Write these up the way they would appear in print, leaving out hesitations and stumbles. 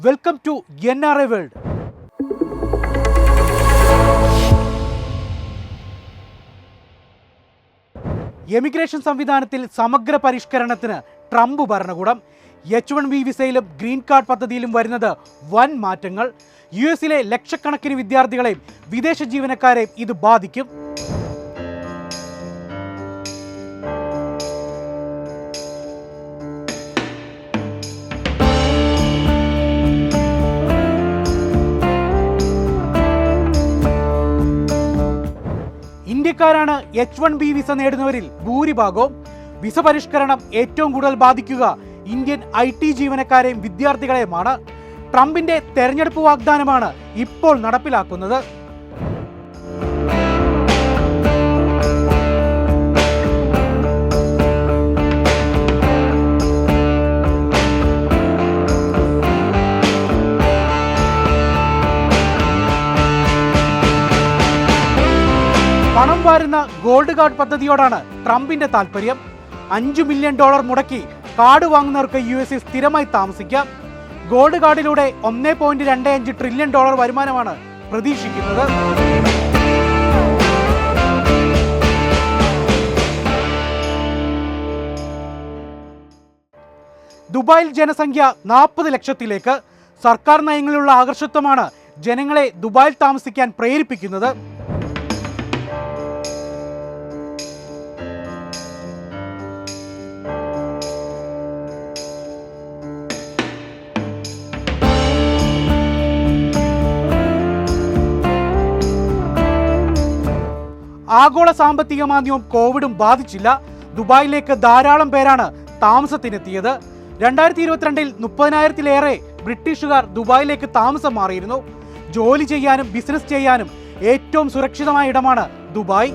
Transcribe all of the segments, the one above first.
Welcome to NRA world. Emigration സംവിധാനത്തിൽ സമഗ്ര പരിഷ്കരണത്തിന് Trump ഭരണകൂടം. H-1B വിസയിലും ഗ്രീൻ കാർഡ് പദ്ധതിയിലും വരുന്നത് വൻ മാറ്റങ്ങൾ. US-ലെ ലക്ഷക്കണക്കിന് വിദ്യാർത്ഥികളെയും വിദേശ ജീവനക്കാരെയും ഇത് ബാധിക്കും. ഇന്ത്യക്കാരാണ് H-1B വിസ നേടുന്നവരിൽ ഭൂരിഭാഗവും. വിസ പരിഷ്കരണം ഏറ്റവും കൂടുതൽ ബാധിക്കുക ഇന്ത്യൻ IT ജീവനക്കാരെയും വിദ്യാർത്ഥികളെയുമാണ്. ട്രംപിന്റെ തെരഞ്ഞെടുപ്പ് വാഗ്ദാനമാണ് ഇപ്പോൾ നടപ്പിലാക്കുന്നത്. പണം വാരുന്ന ഗോൾഡ് കാർഡ് പദ്ധതിയോടാണ് ട്രംപിന്റെ താല്പര്യം. $5 മില്യൺ മുടക്കി കാർഡ് വാങ്ങുന്നവർക്ക് US-ൽ സ്ഥിരമായി താമസിക്കാം. ഗോൾഡ് കാർഡിലൂടെ $1.25 ട്രില്യൺ വരുമാനമാണ് പ്രതീക്ഷിക്കുന്നത്. ദുബായിൽ ജനസംഖ്യ 40 ലക്ഷത്തിലേക്ക്. സർക്കാർ നയങ്ങളിലുള്ള ആകർഷത്വമാണ് ജനങ്ങളെ ദുബായിൽ താമസിക്കാൻ പ്രേരിപ്പിക്കുന്നത്. ആഗോള സാമ്പത്തിക മാന്ദ്യവും കോവിഡും ബാധിച്ചില്ല. ദുബായിലേക്ക് ധാരാളം പേരാണ് താമസത്തിനെത്തിയത്. 2022-ൽ 30,000-ലേറെ ബ്രിട്ടീഷുകാർ ദുബായിലേക്ക് താമസം മാറിയിരുന്നു. ജോലി ചെയ്യാനും ബിസിനസ് ചെയ്യാനും ഏറ്റവും സുരക്ഷിതമായ ഇടമാണ് ദുബായ്.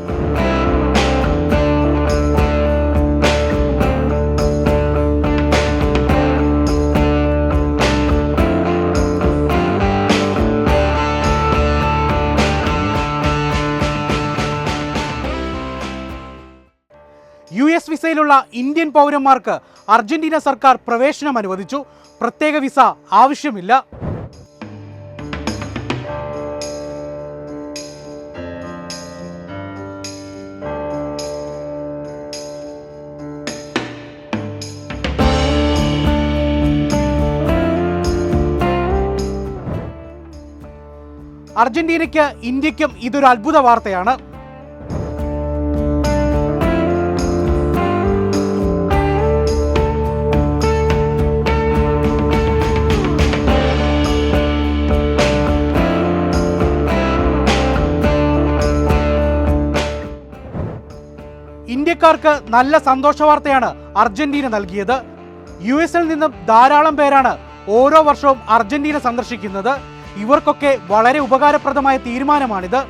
US വിസയിലുള്ള ഇന്ത്യൻ പൗരന്മാർക്ക് അർജന്റീന സർക്കാർ പ്രവേശനം അനുവദിച്ചു. പ്രത്യേക വിസ ആവശ്യമില്ല. അർജന്റീനയ്ക്ക് ഇന്ത്യക്കും ഇതൊരു അത്ഭുത വാർത്തയാണ്. ഇന്ത്യക്കാർക്ക് നല്ല സന്തോഷ വാർത്തയാണ് അർജന്റീന നൽകിയത്. US-ൽ നിന്നും ധാരാളം പേരാണ് ഓരോ വർഷവും അർജന്റീന സന്ദർശിക്കുന്നത്. ഇവർക്കൊക്കെ വളരെ ഉപകാരപ്രദമായ തീരുമാനമാണിത്.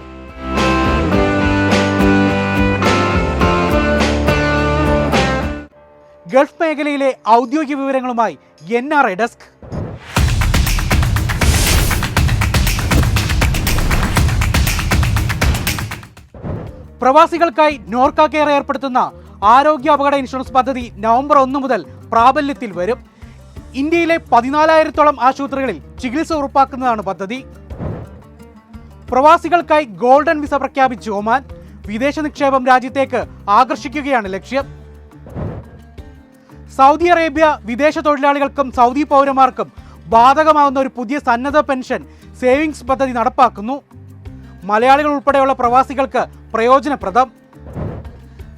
ഗൾഫ് മേഖലയിലെ ഔദ്യോഗിക വിവരങ്ങളുമായി NRA ഡെസ്ക്. പ്രവാസികൾക്കായി നോർക്ക കെയർ ഏർപ്പെടുത്തുന്ന ആരോഗ്യ അപകട ഇൻഷുറൻസ് പദ്ധതി നവംബർ 1 മുതൽ പ്രാബല്യത്തിൽ വരും. ഇന്ത്യയിലെ 14,000-ഓളം ആശുപത്രികളിൽ ചികിത്സ ഉറപ്പാക്കുന്നതാണ് പദ്ധതി. പ്രവാസികൾക്കായി ഗോൾഡൻ വിസ പ്രഖ്യാപിച്ച് ഒമാൻ. വിദേശ നിക്ഷേപം രാജ്യത്തേക്ക് ആകർഷിക്കുകയാണ് ലക്ഷ്യം. സൗദി അറേബ്യ വിദേശ തൊഴിലാളികൾക്കും സൗദി പൗരന്മാർക്കും ബാധകമാവുന്ന ഒരു പുതിയ സന്നദ്ധ പെൻഷൻ സേവിങ്സ് പദ്ധതി നടപ്പാക്കുന്നു. മലയാളികൾ ഉൾപ്പെടെയുള്ള പ്രവാസികൾക്ക് പ്രയോജനപ്രദം.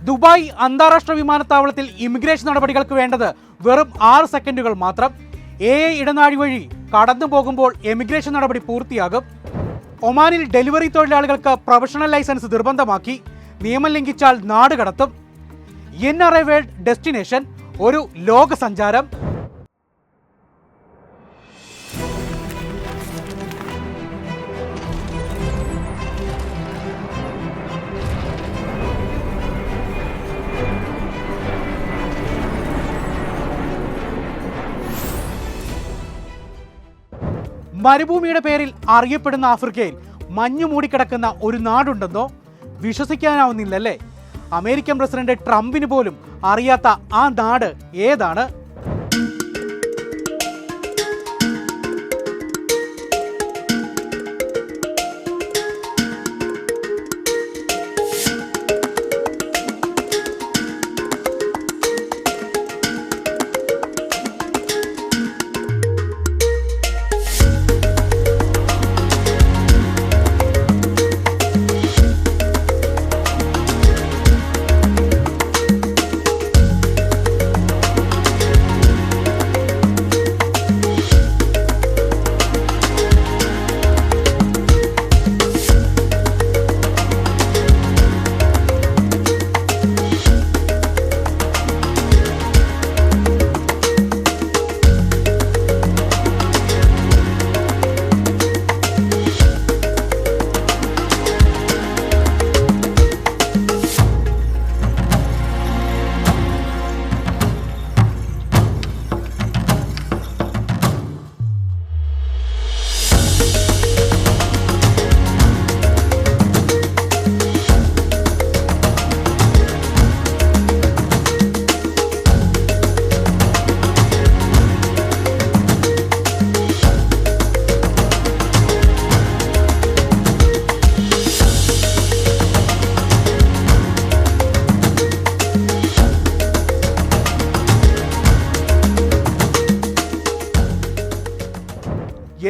ദുബായ് അന്താരാഷ്ട്ര വിമാനത്താവളത്തിൽ ഇമിഗ്രേഷൻ നടപടികൾക്ക് വേണ്ടത് വെറും 6 സെക്കൻഡുകൾ മാത്രം. AI ഇടനാഴി വഴി കടന്നു പോകുമ്പോൾ എമിഗ്രേഷൻ നടപടി പൂർത്തിയാകും. ഒമാനിൽ ഡെലിവറി തൊഴിലാളികൾക്ക് പ്രൊഫഷണൽ ലൈസൻസ് നിർബന്ധമാക്കി. നിയമം ലംഘിച്ചാൽ നാട് കടത്തും. NRA വേൾഡ് ഡെസ്റ്റിനേഷൻ ഒരു ലോക സഞ്ചാരം. മരുഭൂമിയുടെ പേരിൽ അറിയപ്പെടുന്ന ആഫ്രിക്കയിൽ മഞ്ഞു മൂടിക്കിടക്കുന്ന ഒരു നാടുണ്ടെന്നോ? വിശ്വസിക്കാനാവുന്നില്ലല്ലേ? അമേരിക്കൻ പ്രസിഡന്റ് ട്രംപിന് പോലും അറിയാത്ത ആ നാട് ഏതാണ്?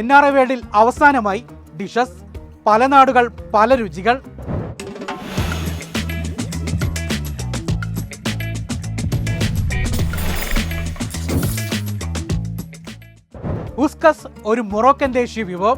NRI വേൾഡിൽ അവസാനമായി ഡിഷസ്, പല നാടുകൾ പല രുചികൾ. ഉസ്കസ് ഒരു മൊറോക്കൻ ദേശീയ വിഭവം.